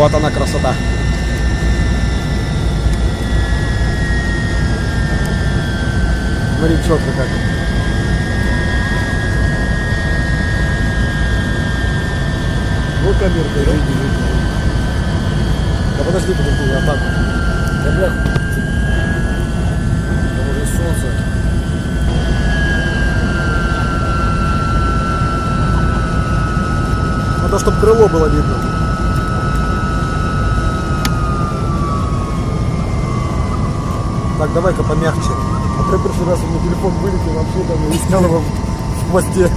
Вот она красота. Смотри, четко как. Ну, камерка, иди. Да подожди, а так. Да бля. Там уже солнце. Надо, чтобы крыло было видно. Так, давай-ка помягче. А то я в прошлый раз у меня телефон вылетел, вообще там я искал его в хвосте.